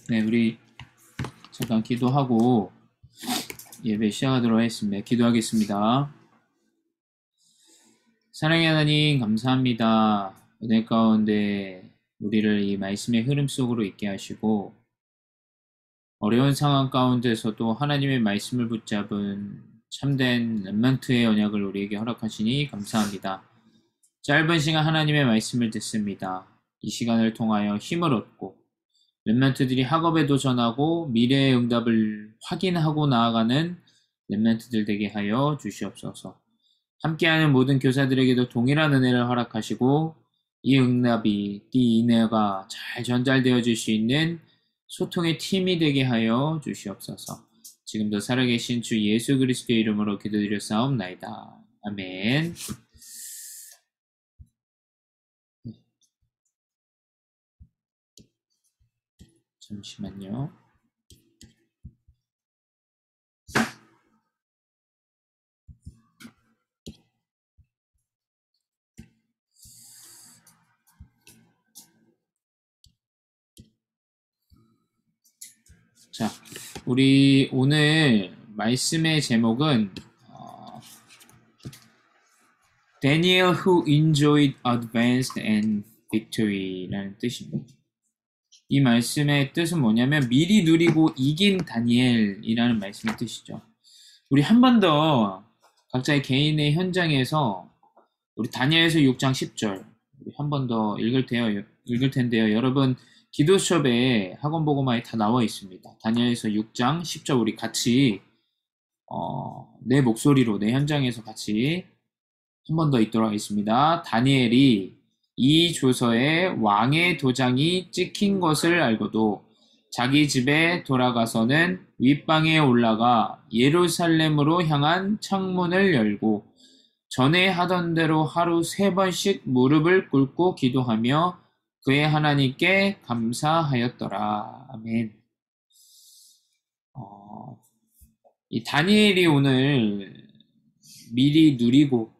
네, 우리 잠깐 기도하고 예배 시작하도록 하겠습니다. 기도하겠습니다. 사랑의 하나님, 감사합니다. 은혜 가운데 우리를 이 말씀의 흐름 속으로 있게 하시고 어려운 상황 가운데서도 하나님의 말씀을 붙잡은 참된 렘넌트의 언약을 우리에게 허락하시니 감사합니다. 짧은 시간 하나님의 말씀을 듣습니다. 이 시간을 통하여 힘을 얻고 렘넌트들이 학업에 도전하고 미래의 응답을 확인하고 나아가는 렘넌트들 되게 하여 주시옵소서. 함께하는 모든 교사들에게도 동일한 은혜를 허락하시고 이 응답이, 이 은혜가 잘 전달되어질 수 있는 소통의 팀이 되게 하여 주시옵소서. 지금도 살아계신 주 예수 그리스도의 이름으로 기도드려 싸움나이다. 아멘. 잠시만요. 자, 우리 오늘 말씀의 제목은 Daniel who enjoyed advanced and victory라는 뜻입니다. 이 말씀의 뜻은 뭐냐면 미리 누리고 이긴 다니엘이라는 말씀의 뜻이죠. 우리 한 번 더 각자의 개인의 현장에서 우리 다니엘서 6장 10절 우리 한 번 더 읽을 텐데요. 여러분 기도 수업에 학원 보고마에 다 나와 있습니다. 다니엘서 6장 10절 우리 같이 내 목소리로 내 현장에서 같이 한 번 더 읽도록 하겠습니다. 다니엘이 이 조서에 왕의 도장이 찍힌 것을 알고도 자기 집에 돌아가서는 윗방에 올라가 예루살렘으로 향한 창문을 열고 전에 하던 대로 하루 3번씩 무릎을 꿇고 기도하며 그의 하나님께 감사하였더라. 아멘. 이 다니엘이 오늘 미리 누리고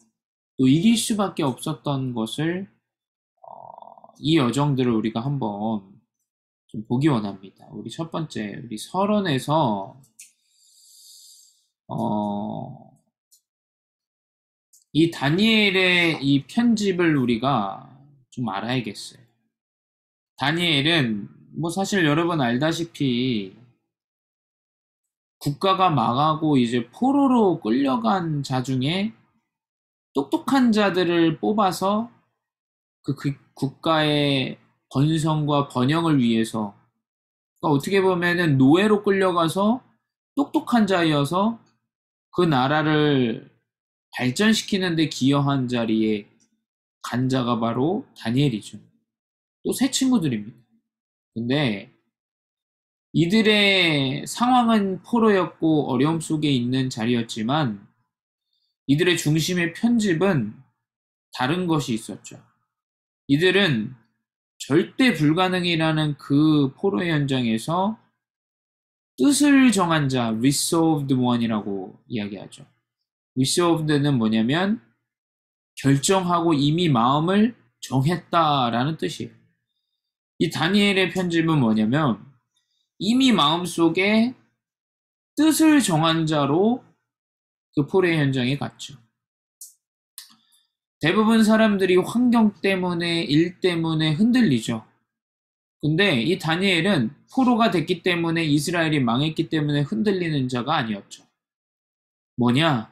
또 이길 수밖에 없었던 것을 이 여정들을 우리가 한번 좀 보기 원합니다. 우리 첫 번째, 우리 서론에서 이 다니엘의 이 편집을 우리가 좀 알아야겠어요. 다니엘은 뭐 사실 여러분 알다시피 국가가 망하고 이제 포로로 끌려간 자 중에 똑똑한 자들을 뽑아서 그 국가의 번성과 번영을 위해서 그러니까 어떻게 보면은 노예로 끌려가서 똑똑한 자여서 그 나라를 발전시키는 데 기여한 자리에 간 자가 바로 다니엘이죠. 또 새 친구들입니다. 근데 이들의 상황은 포로였고 어려움 속에 있는 자리였지만 이들의 중심의 편집은 다른 것이 있었죠. 이들은 절대 불가능이라는 그 포로의 현장에서 뜻을 정한 자, resolved one이라고 이야기하죠. resolved는 뭐냐면 결정하고 이미 마음을 정했다라는 뜻이에요. 이 다니엘의 편집은 뭐냐면 이미 마음속에 뜻을 정한 자로 그 포로의 현장에 갔죠. 대부분 사람들이 환경 때문에 일 때문에 흔들리죠. 근데 이 다니엘은 포로가 됐기 때문에 이스라엘이 망했기 때문에 흔들리는 자가 아니었죠. 뭐냐?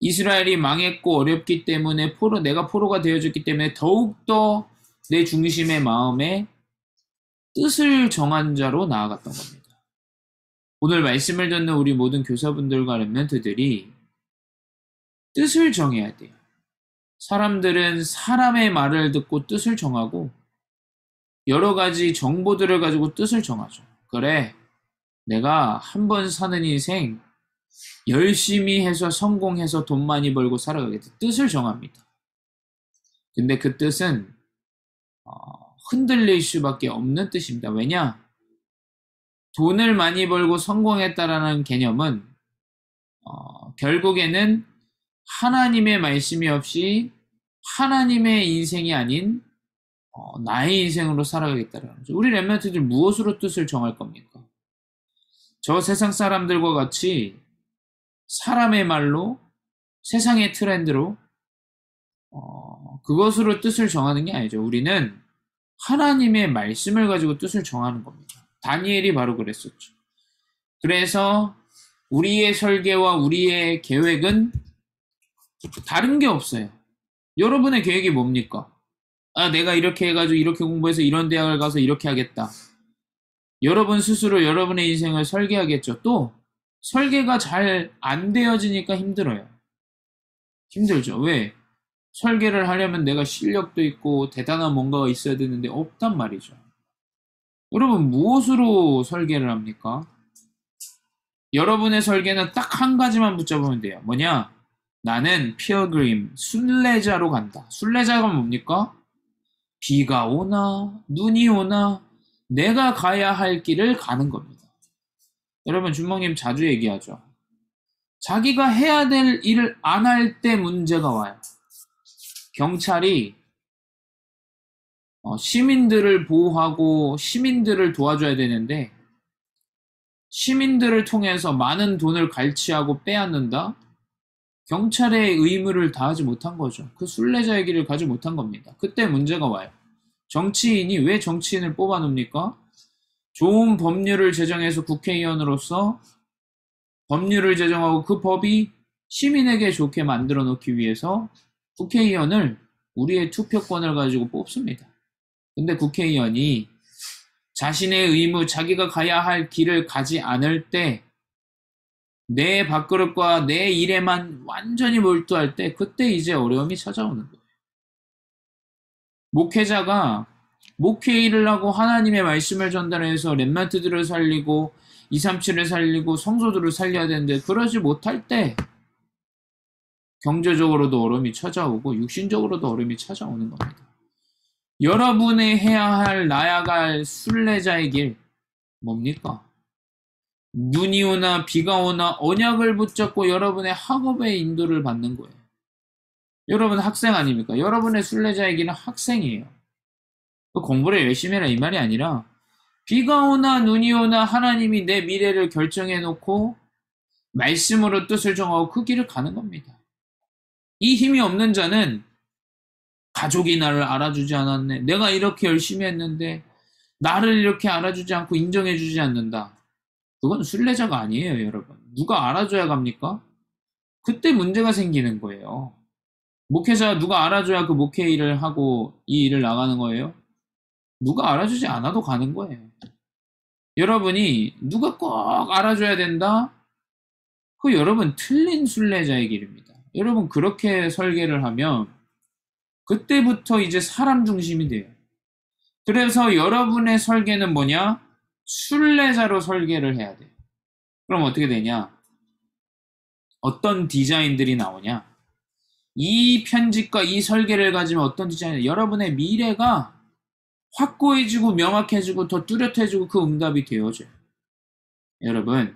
이스라엘이 망했고 어렵기 때문에 내가 포로가 되어졌기 때문에 더욱더 내 중심의 마음에 뜻을 정한 자로 나아갔던 겁니다. 오늘 말씀을 듣는 우리 모든 교사분들과 렘넌트들이 뜻을 정해야 돼요. 사람들은 사람의 말을 듣고 뜻을 정하고 여러 가지 정보들을 가지고 뜻을 정하죠. 그래, 내가 한 번 사는 인생 열심히 해서 성공해서 돈 많이 벌고 살아가겠다. 뜻을 정합니다. 근데 그 뜻은 흔들릴 수밖에 없는 뜻입니다. 왜냐? 돈을 많이 벌고 성공했다라는 개념은 결국에는 하나님의 말씀이 없이 하나님의 인생이 아닌 나의 인생으로 살아가겠다라는 거죠. 우리 렘넌트들 무엇으로 뜻을 정할 겁니까? 저 세상 사람들과 같이 사람의 말로 세상의 트렌드로 그것으로 뜻을 정하는 게 아니죠. 우리는 하나님의 말씀을 가지고 뜻을 정하는 겁니다. 다니엘이 바로 그랬었죠. 그래서 우리의 설계와 우리의 계획은 다른 게 없어요. 여러분의 계획이 뭡니까? 내가 이렇게 해가지고 이렇게 공부해서 이런 대학을 가서 이렇게 하겠다. 여러분 스스로 여러분의 인생을 설계하겠죠. 또 설계가 잘 안 되어지니까 힘들어요. 힘들죠. 왜? 설계를 하려면 내가 실력도 있고 대단한 뭔가가 있어야 되는데 없단 말이죠. 여러분 무엇으로 설계를 합니까? 여러분의 설계는 딱 한 가지만 붙잡으면 돼요. 뭐냐? 나는 필그림, 순례자로 간다. 순례자가 뭡니까? 비가 오나 눈이 오나 내가 가야 할 길을 가는 겁니다. 여러분 준목님 자주 얘기하죠. 자기가 해야 될 일을 안 할 때 문제가 와요. 경찰이 시민들을 보호하고 시민들을 도와줘야 되는데 시민들을 통해서 많은 돈을 갈취하고 빼앗는다? 경찰의 의무를 다하지 못한 거죠. 그 순례자의 길을 가지 못한 겁니다. 그때 문제가 와요. 정치인이 왜 정치인을 뽑아놓습니까? 좋은 법률을 제정해서 국회의원으로서 법률을 제정하고 그 법이 시민에게 좋게 만들어 놓기 위해서 국회의원을 우리의 투표권을 가지고 뽑습니다. 근데 국회의원이 자신의 의무, 자기가 가야 할 길을 가지 않을 때 내 밥그릇과 내 일에만 완전히 몰두할 때 그때 이제 어려움이 찾아오는 거예요. 목회자가 목회 일을 하고 하나님의 말씀을 전달해서 렘넌트들을 살리고 237을 살리고 성소들을 살려야 되는데 그러지 못할 때 경제적으로도 어려움이 찾아오고 육신적으로도 어려움이 찾아오는 겁니다. 여러분의 해야 할 나아갈 순례자의 길 뭡니까? 눈이 오나 비가 오나 언약을 붙잡고 여러분의 학업의 인도를 받는 거예요. 여러분 학생 아닙니까? 여러분의 순례자의 길은 학생이에요. 공부를 열심히 해라 이 말이 아니라 비가 오나 눈이 오나 하나님이 내 미래를 결정해 놓고 말씀으로 뜻을 정하고 그 길을 가는 겁니다. 이 힘이 없는 자는 가족이 나를 알아주지 않았네. 내가 이렇게 열심히 했는데 나를 이렇게 알아주지 않고 인정해주지 않는다. 그건 순례자가 아니에요, 여러분. 누가 알아줘야 갑니까? 그때 문제가 생기는 거예요. 목회자 누가 알아줘야 그 목회 일을 하고 이 일을 나가는 거예요? 누가 알아주지 않아도 가는 거예요. 여러분이 누가 꼭 알아줘야 된다? 그 여러분 틀린 순례자의 길입니다. 여러분 그렇게 설계를 하면 그때부터 이제 사람 중심이 돼요. 그래서 여러분의 설계는 뭐냐? 순례자로 설계를 해야 돼요. 그럼 어떻게 되냐? 어떤 디자인들이 나오냐? 이 편집과 이 설계를 가지면 어떤 디자인, 여러분의 미래가 확고해지고 명확해지고 더 뚜렷해지고 그 응답이 되어져요. 여러분,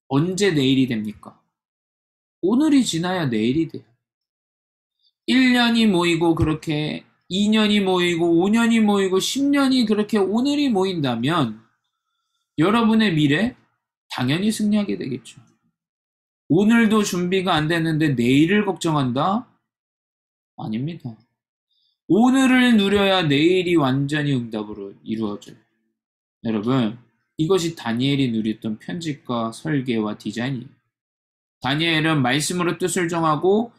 언제 내일이 됩니까? 오늘이 지나야 내일이 돼요. 1년이 모이고 그렇게 2년이 모이고 5년이 모이고 10년이 그렇게 오늘이 모인다면 여러분의 미래 당연히 승리하게 되겠죠. 오늘도 준비가 안 됐는데 내일을 걱정한다? 아닙니다. 오늘을 누려야 내일이 완전히 응답으로 이루어져요. 여러분, 이것이 다니엘이 누렸던 편집과 설계와 디자인이에요. 다니엘은 말씀으로 뜻을 정하고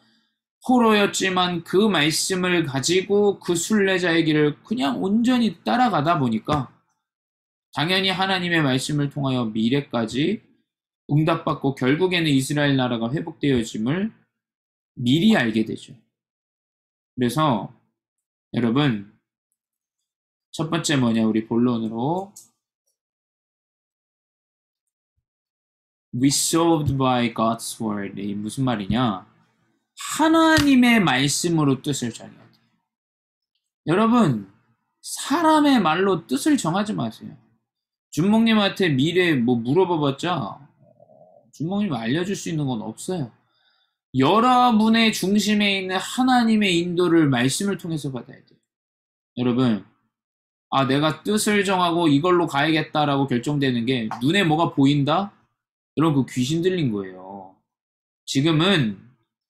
포로였지만 그 말씀을 가지고 그 순례자의 길을 그냥 온전히 따라가다 보니까 당연히 하나님의 말씀을 통하여 미래까지 응답받고 결국에는 이스라엘 나라가 회복되어짐을 미리 알게 되죠. 그래서 여러분 첫 번째 뭐냐, 우리 본론으로 resolved by God's word. 이 무슨 말이냐? 하나님의 말씀으로 뜻을 정해야 돼요. 여러분 사람의 말로 뜻을 정하지 마세요. 준목님한테 미래 뭐 물어봐봤자 준목님 알려줄 수 있는 건 없어요. 여러분의 중심에 있는 하나님의 인도를 말씀을 통해서 받아야 돼요. 여러분, 내가 뜻을 정하고 이걸로 가야겠다라고 결정되는 게 눈에 뭐가 보인다? 여러분, 그 귀신 들린 거예요. 지금은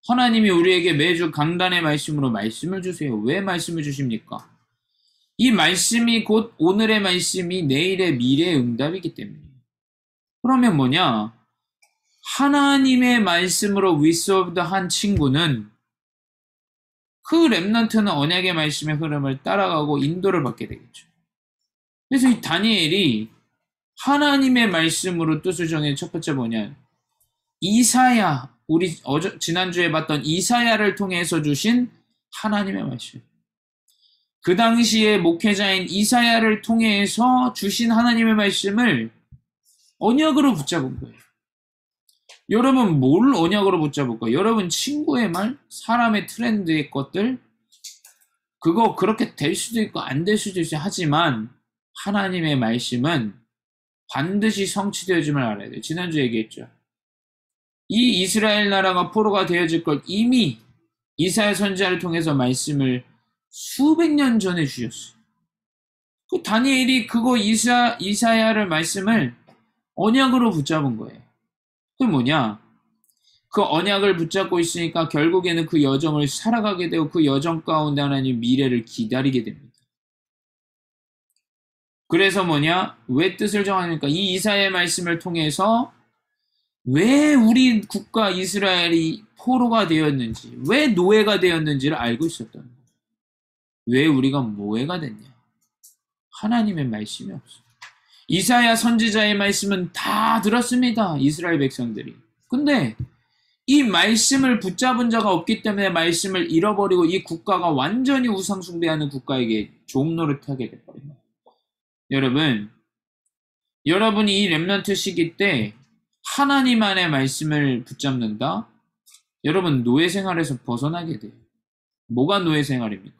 하나님이 우리에게 매주 강단의 말씀으로 말씀을 주세요. 왜 말씀을 주십니까? 이 말씀이 곧 오늘의 말씀이 내일의 미래의 응답이기 때문이에요. 그러면 뭐냐? 하나님의 말씀으로 위서브드한 친구는 그 렘넌트는 언약의 말씀의 흐름을 따라가고 인도를 받게 되겠죠. 그래서 이 다니엘이 하나님의 말씀으로 뜻을 정해 첫 번째 뭐냐? 이사야, 우리 지난주에 봤던 이사야를 통해서 주신 하나님의 말씀. 그 당시에 목회자인 이사야를 통해서 주신 하나님의 말씀을 언약으로 붙잡은 거예요. 여러분 뭘 언약으로 붙잡을까요? 여러분 친구의 말, 사람의 트렌드의 것들, 그거 그렇게 될 수도 있고 안 될 수도 있어요. 하지만 하나님의 말씀은 반드시 성취되어짐을 알아야 돼요. 지난주에 얘기했죠. 이 이스라엘 나라가 포로가 되어질 걸 이미 이사야 선지자를 통해서 말씀을 수백 년 전에 주셨어요. 그 다니엘이 그거 이사야를 말씀을 언약으로 붙잡은 거예요. 그게 뭐냐? 그 언약을 붙잡고 있으니까 결국에는 그 여정을 살아가게 되고 그 여정 가운데 하나님 미래를 기다리게 됩니다. 그래서 뭐냐? 왜 뜻을 정하니까 이 이사야의 말씀을 통해서 왜 우리 국가 이스라엘이 포로가 되었는지, 왜 노예가 되었는지를 알고 있었던 거예요. 왜 우리가 노예가 됐냐? 하나님의 말씀이 없어요. 이사야 선지자의 말씀은 다 들었습니다. 이스라엘 백성들이. 근데 이 말씀을 붙잡은 자가 없기 때문에 말씀을 잃어버리고 이 국가가 완전히 우상 숭배하는 국가에게 종노릇하게 돼버립니다. 여러분이 이 렘넌트 시기 때 하나님 안의 말씀을 붙잡는다? 여러분 노예 생활에서 벗어나게 돼요. 뭐가 노예 생활입니까?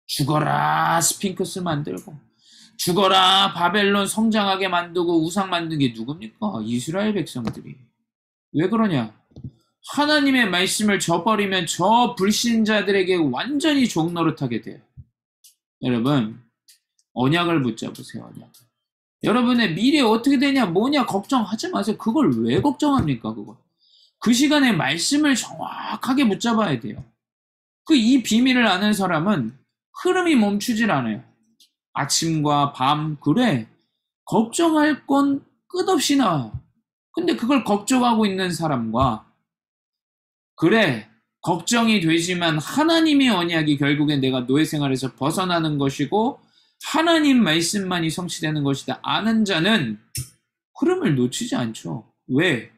죽어라 스핑크스 만들고, 죽어라 바벨론 성장하게 만들고 우상 만든 게 누굽니까? 이스라엘 백성들이. 왜 그러냐? 하나님의 말씀을 저버리면 저 불신자들에게 완전히 종노릇하게 돼요. 여러분 언약을 붙잡으세요. 언약을. 여러분의 미래 어떻게 되냐 뭐냐 걱정하지 마세요. 그걸 왜 걱정합니까? 그 시간에 말씀을 정확하게 붙잡아야 돼요. 이 비밀을 아는 사람은 흐름이 멈추질 않아요. 아침과 밤, 그래 걱정할 건 끝없이 나와요. 근데 그걸 걱정하고 있는 사람과 그래 걱정이 되지만 하나님의 언약이 결국엔 내가 노예 생활에서 벗어나는 것이고 하나님 말씀만이 성취되는 것이다 아는 자는 흐름을 놓치지 않죠. 왜?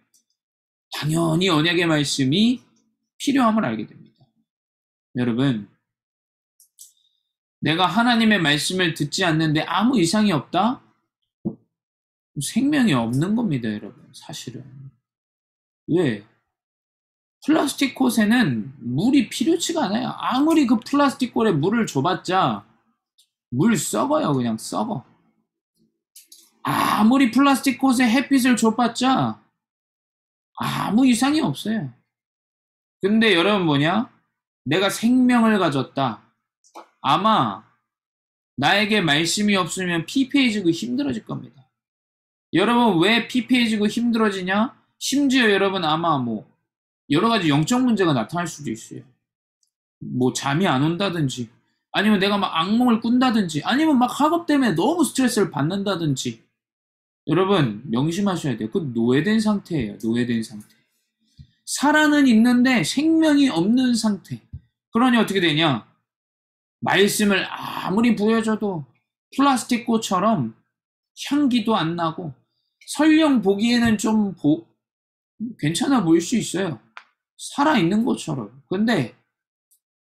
당연히 언약의 말씀이 필요함을 알게 됩니다. 여러분 내가 하나님의 말씀을 듣지 않는데 아무 이상이 없다? 생명이 없는 겁니다, 여러분. 사실은. 왜? 플라스틱 콧에는 물이 필요치가 않아요. 아무리 그 플라스틱 콧에 물을 줘봤자 물 썩어요. 그냥 썩어. 아무리 플라스틱 콧에 햇빛을 줘봤자 아무 이상이 없어요. 근데 여러분 뭐냐? 내가 생명을 가졌다. 아마 나에게 말씀이 없으면 피폐해지고 힘들어질 겁니다. 여러분 왜 피폐해지고 힘들어지냐? 심지어 여러분 아마 여러 가지 영적 문제가 나타날 수도 있어요. 잠이 안 온다든지 아니면 내가 막 악몽을 꾼다든지 아니면 막 학업 때문에 너무 스트레스를 받는다든지. 여러분 명심하셔야 돼요. 노예된 상태예요. 노예된 상태. 살아는 있는데 생명이 없는 상태. 그러니 어떻게 되냐? 말씀을 아무리 부여줘도 플라스틱 꽃처럼 향기도 안 나고 설령 보기에는 좀 괜찮아 보일 수 있어요. 살아있는 것처럼. 근데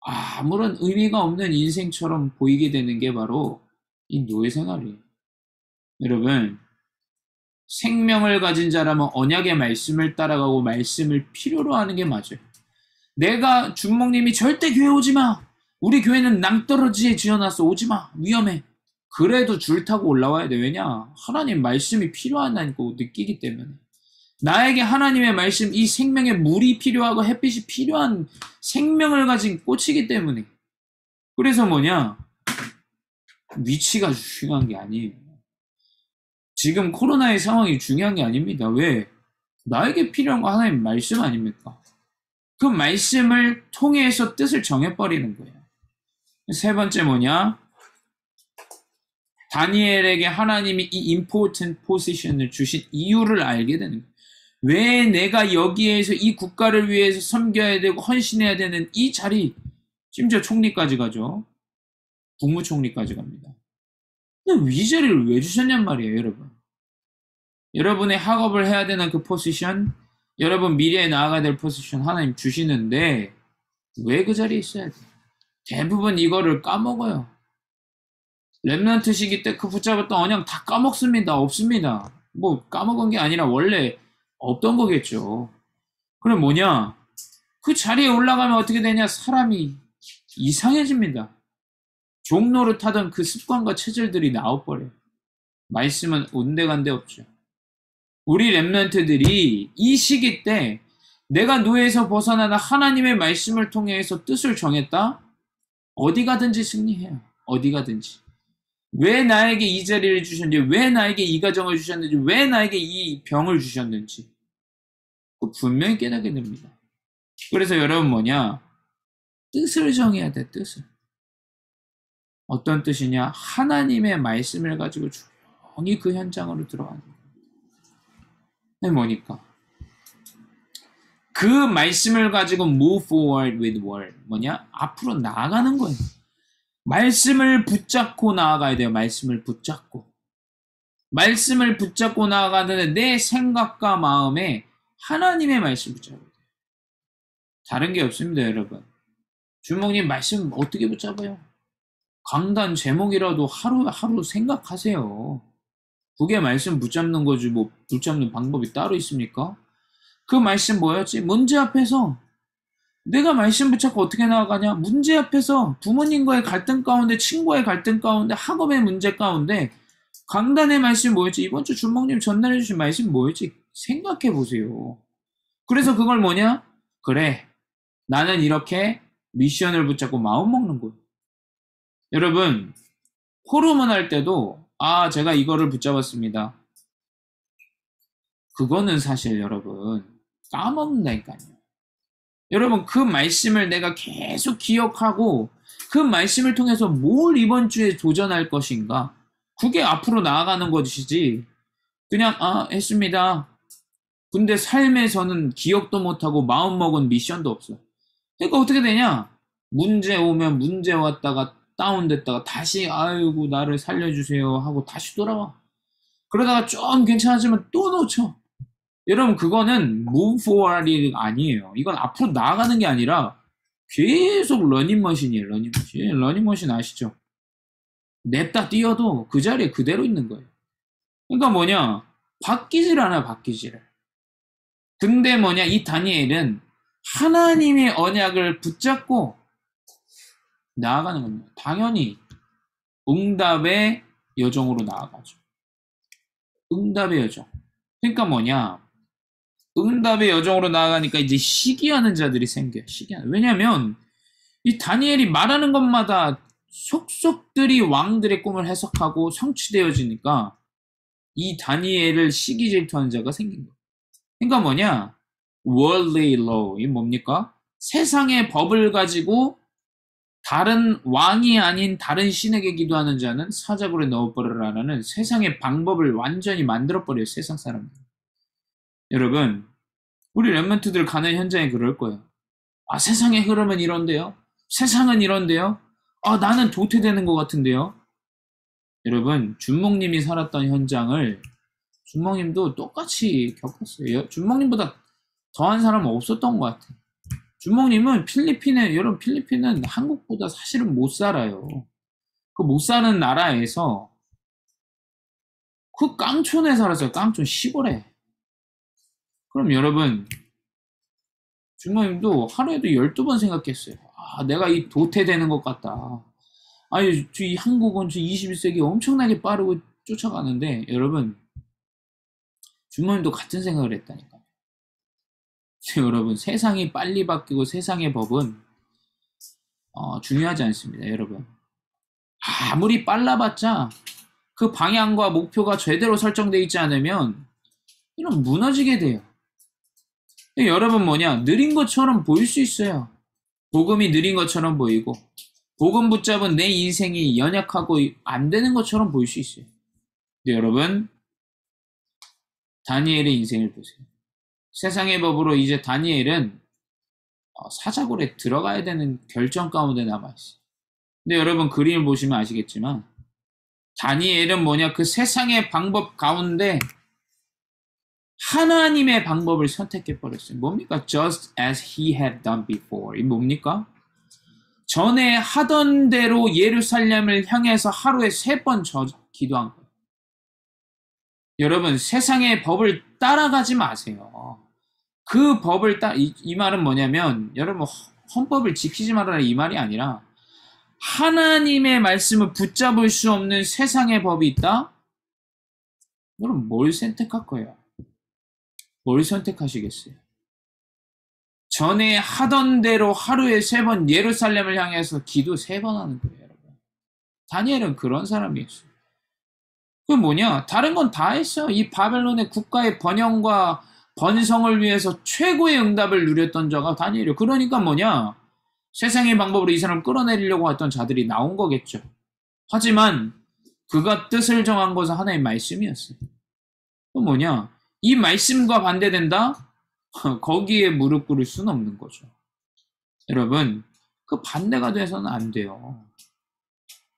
아무런 의미가 없는 인생처럼 보이게 되는 게 바로 이 노예 생활이에요. 여러분 생명을 가진 자라면 언약의 말씀을 따라가고 말씀을 필요로 하는 게 맞아요. 내가 준목님이 절대 교회 오지 마. 우리 교회는 낭떠러지에 지어놨어. 오지 마. 위험해. 그래도 줄 타고 올라와야 돼. 왜냐? 하나님 말씀이 필요하다고 느끼기 때문에. 나에게 하나님의 말씀, 이 생명의 물이 필요하고 햇빛이 필요한 생명을 가진 꽃이기 때문에. 그래서 뭐냐? 위치가 중요한 게 아니에요. 지금 코로나의 상황이 중요한 게 아닙니다. 왜? 나에게 필요한 거 하나님 말씀 아닙니까? 그 말씀을 통해서 뜻을 정해버리는 거예요. 세 번째 뭐냐? 다니엘에게 하나님이 이 important position을 주신 이유를 알게 되는 거예요. 왜 내가 여기에서 이 국가를 위해서 섬겨야 되고 헌신해야 되는 이 자리, 심지어 총리까지 가죠. 국무총리까지 갑니다. 근데 이 자리를 왜 주셨냔 말이에요, 여러분. 여러분의 학업을 해야 되는 그 포지션, 여러분 미래에 나아가야 될 포지션 하나님 주시는데 왜 그 자리에 있어야 돼요? 대부분 이거를 까먹어요. 렘넌트 시기 때 그 붙잡았던 언약 다 까먹습니다. 없습니다. 뭐 까먹은 게 아니라 원래 없던 거겠죠. 그럼 뭐냐? 그 자리에 올라가면 어떻게 되냐? 사람이 이상해집니다. 종로를 타던 그 습관과 체질들이 나와버려요. 말씀은 온데간데 없죠. 우리 렘넌트들이 이 시기 때 내가 노예에서 벗어나다 하나님의 말씀을 통해서 뜻을 정했다? 어디 가든지 승리해요. 어디 가든지. 왜 나에게 이 자리를 주셨는지, 왜 나에게 이 가정을 주셨는지, 왜 나에게 이 병을 주셨는지 분명히 깨닫게 됩니다. 그래서 여러분 뭐냐? 뜻을 정해야 돼, 뜻을. 어떤 뜻이냐? 하나님의 말씀을 가지고 조용히 그 현장으로 들어가는 거예요. 그게 뭐니까? 그 말씀을 가지고 move forward with word. 뭐냐? 앞으로 나아가는 거예요. 말씀을 붙잡고 나아가야 돼요. 말씀을 붙잡고. 말씀을 붙잡고 나아가는데 내 생각과 마음에 하나님의 말씀 붙잡아야 돼요. 다른 게 없습니다, 여러분. 주목님 말씀 어떻게 붙잡아요? 강단 제목이라도 하루 생각하세요. 그게 말씀 붙잡는 거지 뭐 붙잡는 방법이 따로 있습니까? 그 말씀 뭐였지? 문제 앞에서 내가 말씀 붙잡고 어떻게 나아가냐? 문제 앞에서 부모님과의 갈등 가운데, 친구와의 갈등 가운데, 학업의 문제 가운데 강단의 말씀 뭐였지? 이번 주 주목님 전달해 주신 말씀 뭐였지? 생각해 보세요. 그래서 그걸 뭐냐? 그래, 나는 이렇게 미션을 붙잡고 마음 먹는 거예요. 여러분, 호르몬 할 때도 제가 이거를 붙잡았습니다. 그거는 사실 여러분 까먹는다니까요. 여러분 그 말씀을 내가 계속 기억하고 그 말씀을 통해서 뭘 이번 주에 도전할 것인가? 그게 앞으로 나아가는 것이지 그냥 했습니다. 근데 삶에서는 기억도 못하고 마음먹은 미션도 없어. 그러니까 어떻게 되냐? 문제 오면 문제 왔다가 다운됐다가 다시 아이고 나를 살려주세요 하고 다시 돌아와. 그러다가 좀 괜찮아지면 또 놓쳐. 여러분 그거는 move forward이 아니에요. 이건 앞으로 나아가는 게 아니라 계속 러닝머신이에요. 러닝머신. 러닝머신 아시죠? 냅다 뛰어도 그 자리에 그대로 있는 거예요. 그러니까 뭐냐? 바뀌질 않아요. 바뀌지를. 근데 뭐냐? 이 다니엘은 하나님의 언약을 붙잡고 나아가는 겁니다. 당연히 응답의 여정으로 나아가죠. 응답의 여정. 그러니까 뭐냐? 응답의 여정으로 나아가니까 이제 시기하는 자들이 생겨요. 시기하는. 왜냐면 이 다니엘이 말하는 것마다 속속들이 왕들의 꿈을 해석하고 성취되어지니까 이 다니엘을 시기 질투하는 자가 생긴 거예요. 그러니까 뭐냐? worldly law. 이 뭡니까? 세상의 법을 가지고 다른 왕이 아닌 다른 신에게 기도하는 자는 사자굴에 넣어버리라는 세상의 방법을 완전히 만들어버려요. 세상 사람들. 여러분, 우리 렘넌트들 가는 현장에 그럴 거예요. 세상의 흐름은 이런데요. 세상은 이런데요. 나는 도태되는 것 같은데요. 여러분, 준목님이 살았던 현장을 준목님도 똑같이 겪었어요. 준목님보다 더한 사람은 없었던 것 같아요. 준목님은 여러분 필리핀은 한국보다 사실은 못 살아요. 그 못 사는 나라에서 그 깡촌에 살았어요. 깡촌 시골에. 그럼 여러분, 준목님도 하루에도 12번 생각했어요. 내가 이 도태되는 것 같다. 이 한국은 21세기 엄청나게 빠르고 쫓아가는데, 여러분, 준목님도 같은 생각을 했다니까요. 여러분, 세상이 빨리 바뀌고 세상의 법은 중요하지 않습니다. 여러분, 아무리 빨라봤자 그 방향과 목표가 제대로 설정되어 있지 않으면 이런 무너지게 돼요. 여러분 느린 것처럼 보일 수 있어요. 복음이 느린 것처럼 보이고 복음 붙잡은 내 인생이 연약하고 안 되는 것처럼 보일 수 있어요. 근데 여러분 다니엘의 인생을 보세요. 세상의 법으로 이제 다니엘은 사자굴에 들어가야 되는 결정 가운데 남아있어요. 근데 여러분 그림을 보시면 아시겠지만 다니엘은 그 세상의 방법 가운데 하나님의 방법을 선택해버렸어요. 뭡니까? Just as he had done before. 이 뭡니까? 전에 하던 대로 예루살렘을 향해서 하루에 3번 기도한 거예요. 여러분 세상의 법을 따라가지 마세요. 그 법을 이 말은 뭐냐면 여러분 헌법을 지키지 말아라 이 말이 아니라 하나님의 말씀을 붙잡을 수 없는 세상의 법이 있다? 여러분 뭘 선택할 거예요? 뭘 선택하시겠어요? 전에 하던 대로 하루에 3번 예루살렘을 향해서 기도 3번 하는 거예요, 여러분. 다니엘은 그런 사람이었어요. 다른 건 다 했어. 이 바벨론의 국가의 번영과 번성을 위해서 최고의 응답을 누렸던 자가 다니엘이에요. 그러니까 세상의 방법으로 이 사람을 끌어내리려고 했던 자들이 나온 거겠죠. 하지만 그가 뜻을 정한 것은 하나의 말씀이었어요. 이 말씀과 반대된다? 거기에 무릎 꿇을 수는 없는 거죠. 여러분, 그 반대가 돼서는 안 돼요.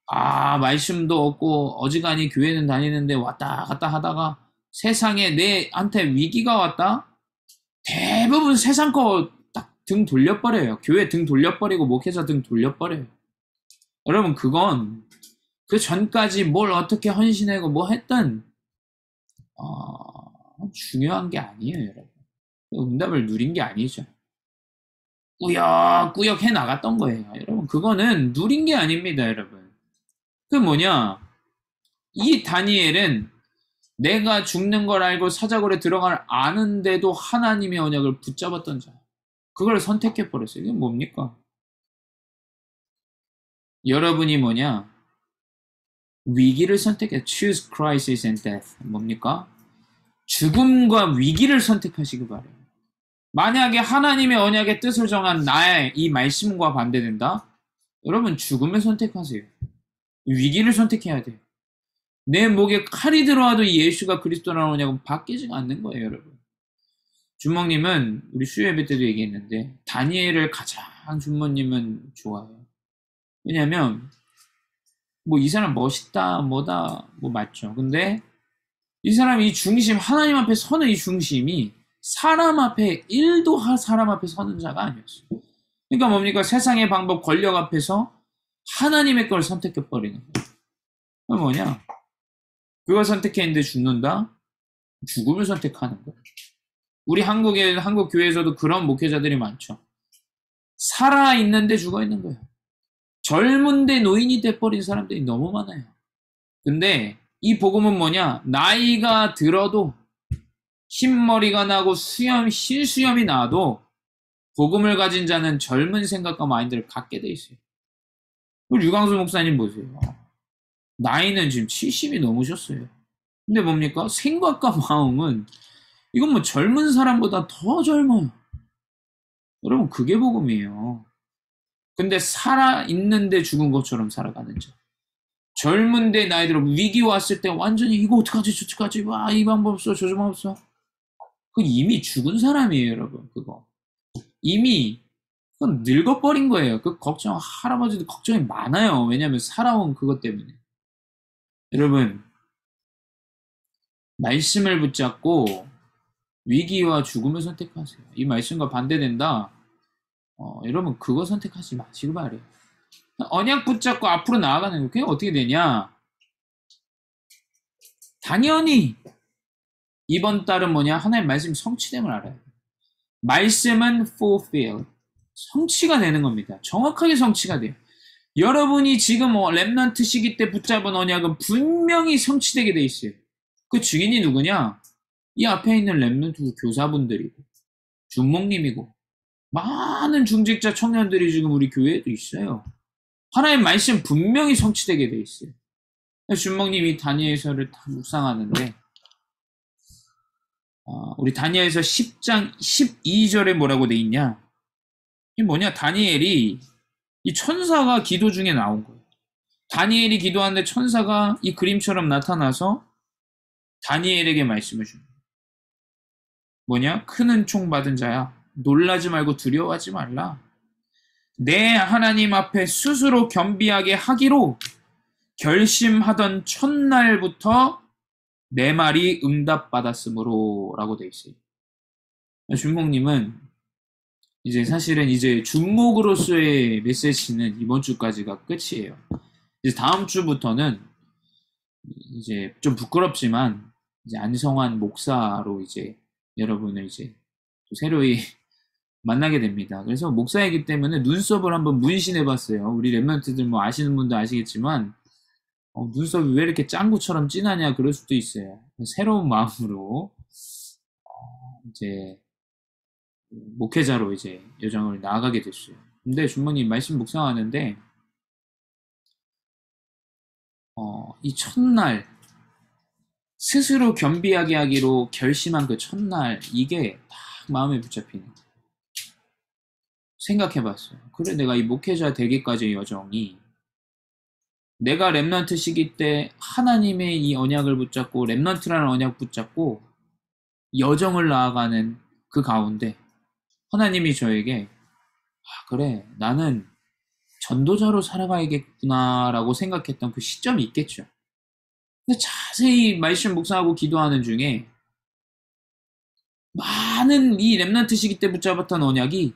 말씀도 없고 어지간히 교회는 다니는데 왔다 갔다 하다가 세상에 내한테 위기가 왔다? 대부분 세상 거 딱 등 돌려버려요. 교회 등 돌려버리고 목회자 등 돌려버려요. 여러분 그건 그 전까지 뭘 어떻게 헌신하고 했든 중요한 게 아니에요, 여러분. 응답을 누린 게 아니죠. 꾸역꾸역 해 나갔던 거예요. 여러분 그거는 누린 게 아닙니다, 여러분. 이 다니엘은 내가 죽는 걸 알고 사자굴에 들어갈 아는데도 하나님의 언약을 붙잡았던 자. 그걸 선택해버렸어요. 이게 뭡니까? 여러분이 위기를 선택해. Choose crisis and death. 뭡니까? 죽음과 위기를 선택하시기 바래요. 만약에 하나님의 언약의 뜻을 정한 나의 이 말씀과 반대된다? 여러분 죽음을 선택하세요. 위기를 선택해야 돼요. 내 목에 칼이 들어와도 예수가 그리스도라는 언약은 바뀌지가 않는 거예요, 여러분. 주목님은 우리 수요 예배 때도 얘기했는데 다니엘을 가장 주모님은 좋아해요. 왜냐면 이 사람 멋있다 뭐다 맞죠. 근데 이 사람 이 중심 하나님 앞에 서는 이 중심이 사람 앞에 1도 사람 앞에 서는 자가 아니었어요. 그러니까 뭡니까? 세상의 방법 권력 앞에서 하나님의 걸 선택해버리는 거예요. 그걸 선택했는데 죽는다? 죽음을 선택하는 거예요. 우리 한국 교회에서도 그런 목회자들이 많죠. 살아있는데 죽어있는 거예요. 젊은데 노인이 돼버린 사람들이 너무 많아요. 근데 이 복음은 나이가 들어도 흰머리가 나고 흰수염이 나도 복음을 가진 자는 젊은 생각과 마인드를 갖게 돼 있어요. 유광수 목사님 보세요. 나이는 지금 70이 넘으셨어요. 근데 뭡니까? 생각과 마음은 이건 젊은 사람보다 더 젊어요. 여러분 그게 복음이에요. 근데 살아있는데 죽은 것처럼 살아가는 자. 젊은데 나이 들어 위기 왔을 때 완전히 이거 어떡하지 저떡하지 이 방법 없어 저 방법 없어. 그 이미 죽은 사람이에요, 여러분. 그거 이미 그건 늙어버린 거예요. 그 걱정 할아버지도 걱정이 많아요. 왜냐하면 살아온 그것 때문에. 여러분 말씀을 붙잡고 위기와 죽음을 선택하세요. 이 말씀과 반대된다. 여러분 그거 선택하지 마시고 말이에요. 언약 붙잡고 앞으로 나아가는 거 그게 어떻게 되냐? 당연히 이번 달은 하나님 말씀 성취됨을 알아야 돼요. 말씀은 fulfill 성취가 되는 겁니다. 정확하게 성취가 돼요. 여러분이 지금 렘넌트 시기 때 붙잡은 언약은 분명히 성취되게 돼 있어요. 그 주인이 누구냐? 이 앞에 있는 렘넌트 교사분들이고 주목님이고 많은 중직자 청년들이 지금 우리 교회에도 있어요. 하나님 말씀 분명히 성취되게 돼 있어요. 준목님이 다니엘서를 다 묵상하는데 우리 다니엘서 10장 12절에 뭐라고 돼 있냐? 이게 뭐냐? 다니엘이 이 천사가 기도 중에 나온 거예요. 다니엘이 기도하는데 천사가 이 그림처럼 나타나서 다니엘에게 말씀을 줍니다. 뭐냐? 큰 은총 받은 자야. 놀라지 말고 두려워하지 말라. 내 하나님 앞에 스스로 겸비하게 하기로 결심하던 첫날부터 내 말이 응답받았으므로 라고 돼 있어요. 준목님은 이제 사실은 이제 준목으로서의 메시지는 이번 주까지가 끝이에요. 이제 다음 주부터는 이제 좀 부끄럽지만 이제 안성환 목사로 이제 여러분을 이제 또 새로이 만나게 됩니다. 그래서 목사이기 때문에 눈썹을 한번 문신해 봤어요. 우리 랩런트들 뭐 아시는 분도 아시겠지만 눈썹이 왜 이렇게 짱구처럼 진하냐 그럴 수도 있어요. 새로운 마음으로 이제 목회자로 이제 여정을 나아가게 됐어요. 근데 준목님 말씀 묵상하는데 이 첫날 스스로 겸비하게 하기로 결심한 그 첫날 이게 딱 마음에 붙잡히는 거예요. 생각해봤어요. 그래 내가 이 목회자 되기까지의 여정이 내가 랩런트 시기 때 하나님의 이 언약을 붙잡고 랩런트라는 언약 붙잡고 여정을 나아가는 그 가운데 하나님이 저에게 그래 나는 전도자로 살아가야겠구나 라고 생각했던 그 시점이 있겠죠. 근데 자세히 말씀 묵상하고 기도하는 중에 많은 이 랩런트 시기 때 붙잡았던 언약이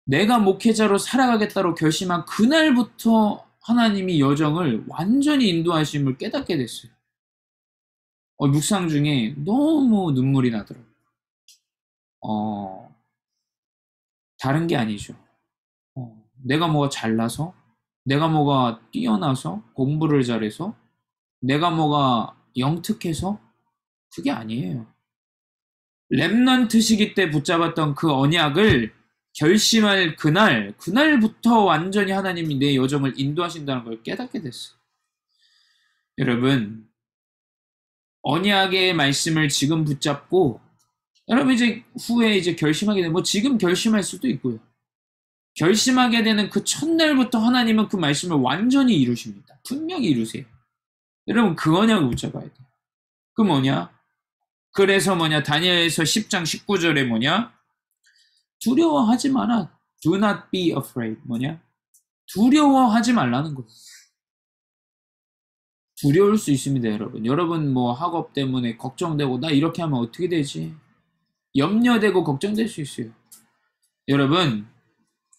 내가 목회자로 살아가겠다로 결심한 그날부터 하나님이 여정을 완전히 인도하심을 깨닫게 됐어요. 묵상 중에 너무 눈물이 나더라고요. 다른 게 아니죠. 내가 뭐가 잘나서, 내가 뭐가 뛰어나서, 공부를 잘해서, 내가 뭐가 영특해서, 그게 아니에요. 랩런트 시기 때 붙잡았던 그 언약을 결심할 그날부터 완전히 하나님이 내 여정을 인도하신다는 걸 깨닫게 됐어요. 여러분, 언약의 말씀을 지금 붙잡고, 여러분 이제 후에 이제 결심하게 되면, 지금 결심할 수도 있고요. 결심하게 되는 그 첫날부터 하나님은 그 말씀을 완전히 이루십니다. 분명히 이루세요. 여러분, 그 언약을 붙잡아야 돼요. 그 뭐냐? 그래서 뭐냐? 다니엘서 10장 19절에 뭐냐? 두려워하지 마라. Do not be afraid. 뭐냐? 두려워하지 말라는 거예요. 두려울 수 있습니다, 여러분. 여러분 뭐 학업 때문에 걱정되고 나 이렇게 하면 어떻게 되지? 염려되고 걱정될 수 있어요. 여러분,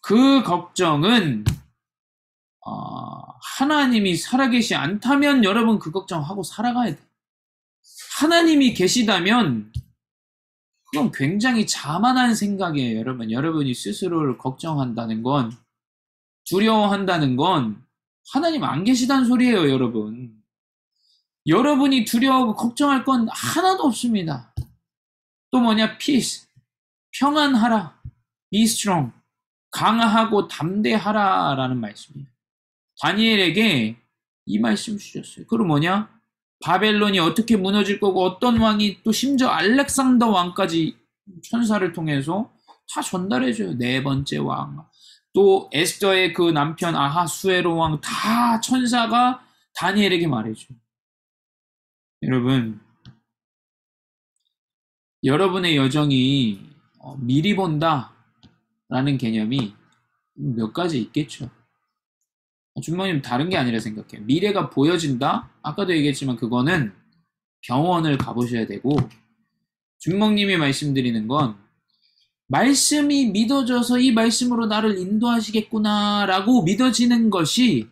그 걱정은 하나님이 살아계시 않다면 여러분 그 걱정하고 살아가야 돼. 하나님이 계시다면 그건 굉장히 자만한 생각이에요, 여러분. 여러분이 스스로를 걱정한다는 건, 두려워한다는 건 하나님 안 계시다는 소리예요, 여러분. 여러분이 두려워하고 걱정할 건 하나도 없습니다. 또 뭐냐? peace. 평안하라. be strong. 강하고 담대하라 라는 말씀이에요. 다니엘에게 이 말씀 주셨어요. 그럼 뭐냐? 바벨론이 어떻게 무너질 거고 어떤 왕이 또 심지어 알렉산더 왕까지 천사를 통해서 다 전달해줘요. 네 번째 왕. 또 에스더의 그 남편 아하수에로 왕 다 천사가 다니엘에게 말해줘요. 여러분, 여러분의 여정이 미리 본다 라는 개념이 몇 가지 있겠죠. 준모님 다른 게 아니라 생각해요. 미래가 보여진다? 아까도 얘기했지만 그거는 병원을 가보셔야 되고, 준목님이 말씀드리는 건 말씀이 믿어져서 이 말씀으로 나를 인도하시겠구나 라고 믿어지는 것이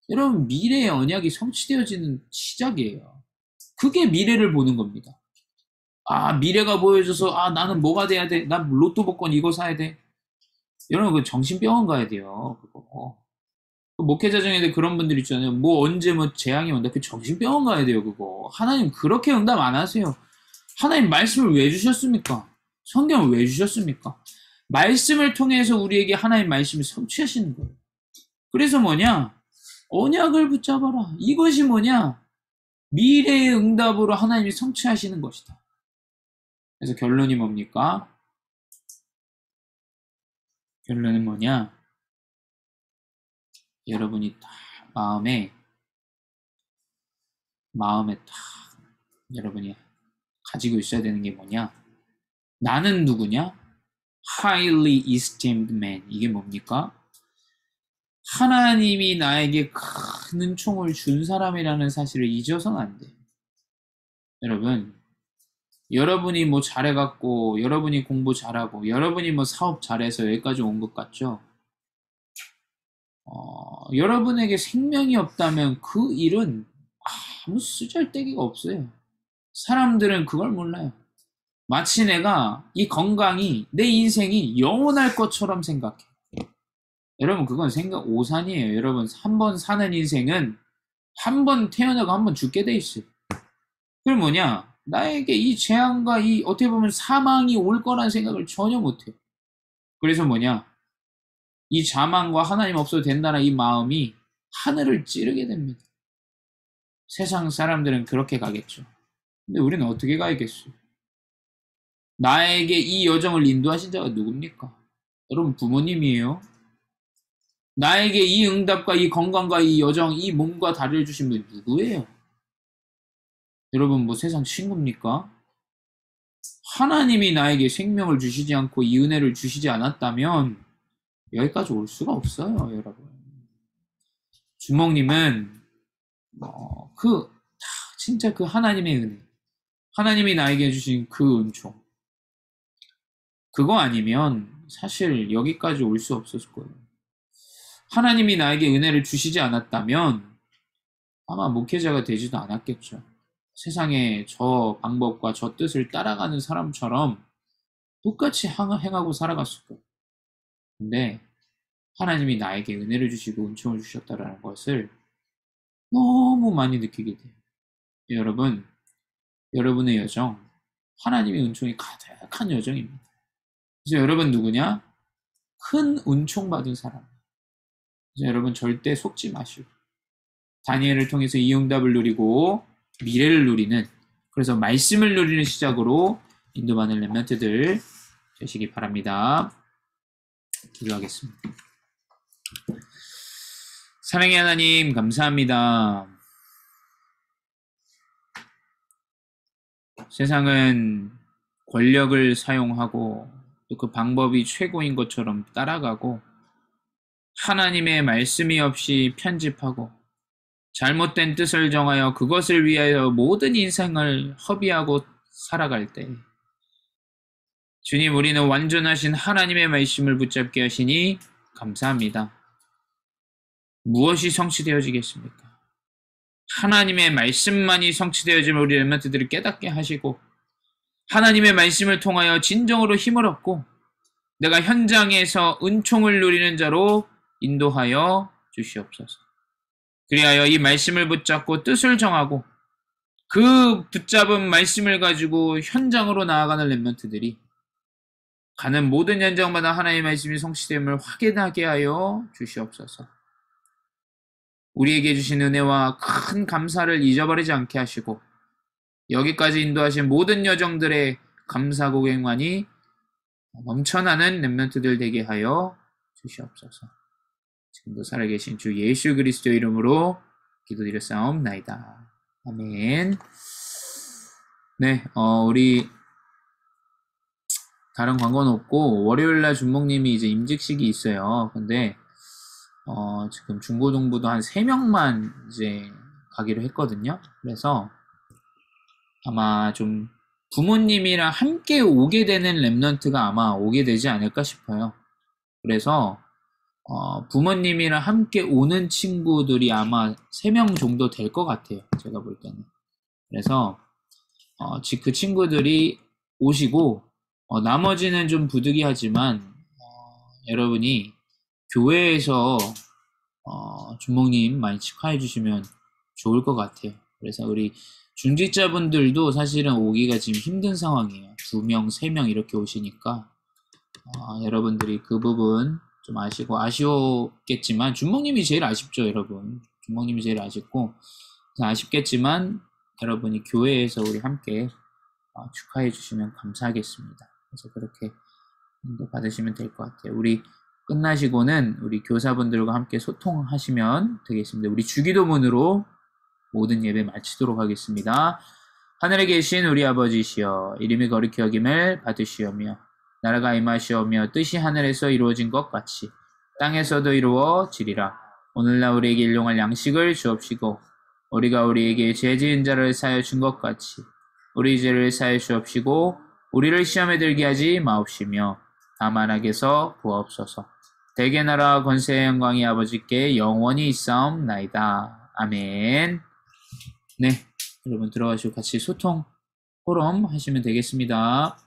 여러분 미래의 언약이 성취되어지는 시작이에요. 그게 미래를 보는 겁니다. 미래가 보여져서 나는 뭐가 돼야 돼? 난 로또 복권 이거 사야 돼. 여러분 그 정신병원 가야 돼요. 그거. 목회자 중에도 그런 분들 있잖아요. 뭐 언제 뭐 재앙이 온다. 그 정신병원 가야 돼요, 그거. 하나님 그렇게 응답 안 하세요. 하나님 말씀을 왜 주셨습니까? 성경을 왜 주셨습니까? 말씀을 통해서 우리에게 하나님 말씀을 성취하시는 거예요. 그래서 뭐냐? 언약을 붙잡아라. 이것이 뭐냐? 미래의 응답으로 하나님이 성취하시는 것이다. 그래서 결론이 뭡니까? 결론은 뭐냐? 여러분이 딱 마음에 딱 여러분이 가지고 있어야 되는 게 뭐냐? 나는 누구냐? Highly esteemed man. 이게 뭡니까? 하나님이 나에게 큰 은총을 준 사람이라는 사실을 잊어서는 안 돼. 여러분이 뭐 잘해갖고, 여러분이 공부 잘하고, 여러분이 뭐 사업 잘해서 여기까지 온 것 같죠? 여러분에게 생명이 없다면 그 일은 아무 쓰잘데기가 없어요. 사람들은 그걸 몰라요. 마치 내가 이 건강이 내 인생이 영원할 것처럼 생각해. 여러분 그건 생각 오산이에요. 여러분 한 번 사는 인생은 한 번 태어나고 한 번 죽게 돼 있어요. 그럼 뭐냐? 나에게 이 재앙과 이 어떻게 보면 사망이 올 거란 생각을 전혀 못해요. 그래서 뭐냐? 이 자만과 하나님 없어도 된다는 이 마음이 하늘을 찌르게 됩니다. 세상 사람들은 그렇게 가겠죠. 근데 우리는 어떻게 가야겠어요? 나에게 이 여정을 인도하신 자가 누굽니까? 여러분 부모님이에요. 나에게 이 응답과 이 건강과 이 여정, 이 몸과 다리를 주신 분 누구예요? 여러분 뭐 세상 친구입니까? 하나님이 나에게 생명을 주시지 않고 이 은혜를 주시지 않았다면 여기까지 올 수가 없어요, 여러분. 주먹님은 진짜 그 하나님의 은혜, 하나님이 나에게 주신 그 은총, 그거 아니면 사실 여기까지 올 수 없었을 거예요. 하나님이 나에게 은혜를 주시지 않았다면 아마 목회자가 되지도 않았겠죠. 세상에 저 방법과 저 뜻을 따라가는 사람처럼 똑같이 행하고 살아갔을 거예요. 근데 하나님이 나에게 은혜를 주시고 은총을 주셨다라는 것을 너무 많이 느끼게 돼요. 여러분의 여정, 하나님의 은총이 가득한 여정입니다. 그래서 여러분 누구냐? 큰 은총 받은 사람. 그래서 여러분 절대 속지 마시고 다니엘을 통해서 이 응답을 누리고 미래를 누리는, 그래서 말씀을 누리는 시작으로 인도받는 렘넌트들 되시기 바랍니다. 기도하겠습니다. 사랑의 하나님 감사합니다. 세상은 권력을 사용하고 또 그 방법이 최고인 것처럼 따라가고 하나님의 말씀이 없이 편집하고 잘못된 뜻을 정하여 그것을 위하여 모든 인생을 허비하고 살아갈 때 주님, 우리는 완전하신 하나님의 말씀을 붙잡게 하시니 감사합니다. 무엇이 성취되어지겠습니까? 하나님의 말씀만이 성취되어지면 우리 렘넌트들을 깨닫게 하시고 하나님의 말씀을 통하여 진정으로 힘을 얻고 내가 현장에서 은총을 누리는 자로 인도하여 주시옵소서. 그리하여 이 말씀을 붙잡고 뜻을 정하고 그 붙잡은 말씀을 가지고 현장으로 나아가는 렘넌트들이 가는 모든 현장마다 하나님의 말씀이 성취됨을 확인하게 하여 주시옵소서. 우리에게 주신 은혜와 큰 감사를 잊어버리지 않게 하시고 여기까지 인도하신 모든 여정들의 감사 고백만이 넘쳐나는 렘넌트들 되게 하여 주시옵소서. 지금도 살아계신 주 예수 그리스도 이름으로 기도드렸사옵나이다. 아멘. 네, 우리 다른 광고는 없고 월요일날 준목님이 이제 임직식이 있어요. 근데 지금 중고등부도 한 3명만 이제 가기로 했거든요. 그래서 아마 좀 부모님이랑 함께 오게 되는 렘넌트가 아마 오게 되지 않을까 싶어요. 그래서 부모님이랑 함께 오는 친구들이 아마 3명 정도 될 것 같아요. 제가 볼 때는. 그래서 그 친구들이 오시고 나머지는 좀 부득이하지만 여러분이 교회에서 주목님 많이 축하해 주시면 좋을 것 같아요. 그래서 우리 중직자분들도 사실은 오기가 지금 힘든 상황이에요. 2명, 3명 이렇게 오시니까 여러분들이 그 부분 좀 아쉬웠겠지만 준목님이 제일 아쉽죠, 여러분. 준목님이 제일 아쉽고 아쉽겠지만 여러분이 교회에서 우리 함께 축하해 주시면 감사하겠습니다. 그래서 그렇게 받으시면 될 것 같아요. 우리 끝나시고는 우리 교사분들과 함께 소통하시면 되겠습니다. 우리 주기도문으로 모든 예배 마치도록 하겠습니다. 하늘에 계신 우리 아버지시여, 이름이 거룩히 여김을 받으시오며 나라가 임하시오며 뜻이 하늘에서 이루어진 것 같이 땅에서도 이루어지리라. 오늘날 우리에게 일용할 양식을 주옵시고 우리가 우리에게 죄 지은 자를 사하여 준 것 같이 우리 죄를 사하여 주옵시고 우리를 시험에 들게 하지 마옵시며 다만 악에서 구하옵소서. 대개 나라와 권세의 영광이 아버지께 영원히 있사옵나이다. 아멘. 네, 여러분 들어가시고 같이 소통 포럼 하시면 되겠습니다.